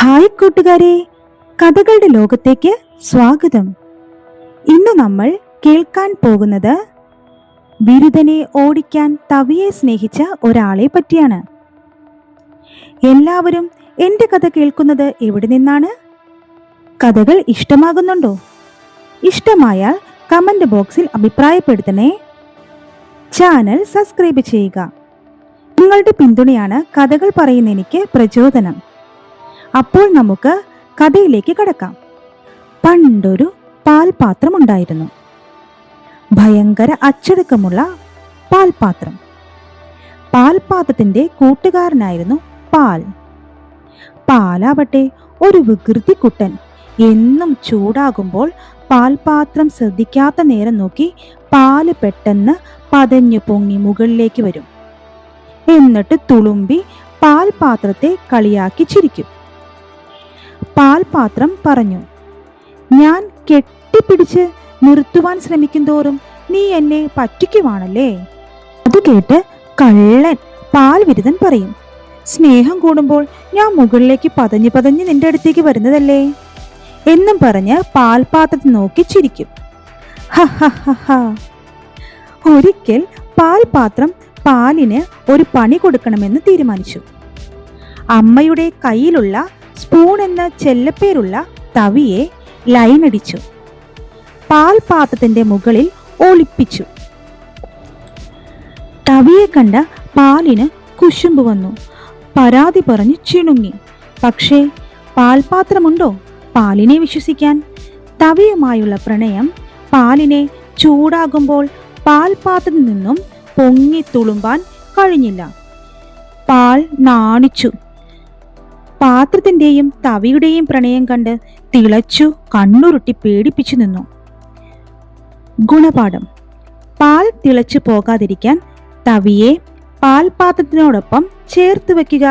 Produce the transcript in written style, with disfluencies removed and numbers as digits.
Hi കൂട്ടുകാരെ, കഥകളുടെ ലോകത്തേക്ക് സ്വാഗതം. ഇന്ന് നമ്മൾ കേൾക്കാൻ പോകുന്നത് ബിരുദനെ ഓടിക്കാൻ തവിയെ സ്നേഹിച്ച ഒരാളെ പറ്റിയാണ്. എല്ലാവരും എൻ്റെ കഥ കേൾക്കുന്നത് എവിടെ നിന്നാണ്? കഥകൾ ഇഷ്ടമാകുന്നുണ്ടോ? ഇഷ്ടമായാൽ കമന്റ് ബോക്സിൽ അഭിപ്രായപ്പെടുത്തണേ. ചാനൽ സബ്സ്ക്രൈബ് ചെയ്യുക. നിങ്ങളുടെ പിന്തുണയാണ് കഥകൾ പറയുന്ന എനിക്ക് പ്രചോദനം. അപ്പോൾ നമുക്ക് കഥയിലേക്ക് കടക്കാം. പണ്ടൊരു പാൽപാത്രം ഉണ്ടായിരുന്നു. ഭയങ്കര അച്ചടക്കമുള്ള പാൽപാത്രം. പാൽപാത്രത്തിന്റെ കൂട്ടുകാരനായിരുന്നു പാൽ. പാലാവട്ടെ ഒരു വികൃതിക്കുട്ടൻ. എന്നും ചൂടാകുമ്പോൾ പാൽപാത്രം ശ്രദ്ധിക്കാത്ത നേരം നോക്കി പാല് പെട്ടെന്ന് പതഞ്ഞു പൊങ്ങി മുകളിലേക്ക് വരും. എന്നിട്ട് തുളുമ്പി പാൽപാത്രത്തെ കളിയാക്കി ചിരിക്കും. പാൽപാത്രം പറഞ്ഞു, ഞാൻ കെട്ടിപ്പിടിച്ച് നിർത്തുവാൻ ശ്രമിക്കും തോറും നീ എന്നെ പറ്റിക്കുവാണല്ലേ. അത് കേട്ട് കള്ളൻ പാൽ വിരുദൻ പറയും, സ്നേഹം കൂടുമ്പോൾ ഞാൻ മുകളിലേക്ക് പതഞ്ഞു പതഞ്ഞ് നിന്റെ അടുത്തേക്ക് വരുന്നതല്ലേ എന്നും പറഞ്ഞ് പാൽപാത്രത്തെ നോക്കി ചിരിക്കും. ഒരിക്കൽ പാൽപാത്രം പാലിന് ഒരു പണി കൊടുക്കണമെന്ന് തീരുമാനിച്ചു. അമ്മയുടെ കയ്യിലുള്ള സ്പൂൺ എന്ന ചെല്ലപ്പേരുള്ള തവിയെ ലൈനടിച്ചു പാൽപാത്രത്തിന്റെ മുകളിൽ ഒളിപ്പിച്ചു. തവിയെ കണ്ട പാലിന് കുശുമ്പ് വന്നു. പരാതി പറഞ്ഞു ചിണുങ്ങി. പക്ഷേ പാൽപാത്രമുണ്ടോ പാലിനെ വിശ്വസിക്കാൻ? തവിയുമായുള്ള പ്രണയം പാലിനെ ചൂടാകുമ്പോൾ പാൽപാത്രത്തിൽ നിന്നും പൊങ്ങി തുളുമ്പാൻ കഴിഞ്ഞില്ല. പാൽ നാണിച്ചു. പാത്രത്തിന്റെയും തവിയുടെയും പ്രണയം കണ്ട് തിളച്ചു കണ്ണുരുട്ടി പേടിപ്പിച്ചു നിന്നു. ഗുണപാഠം: പാൽ തിളച്ചു പോകാതിരിക്കാൻ തവിയെ പാൽപാത്രത്തിനോടൊപ്പം ചേർത്ത് വയ്ക്കുക.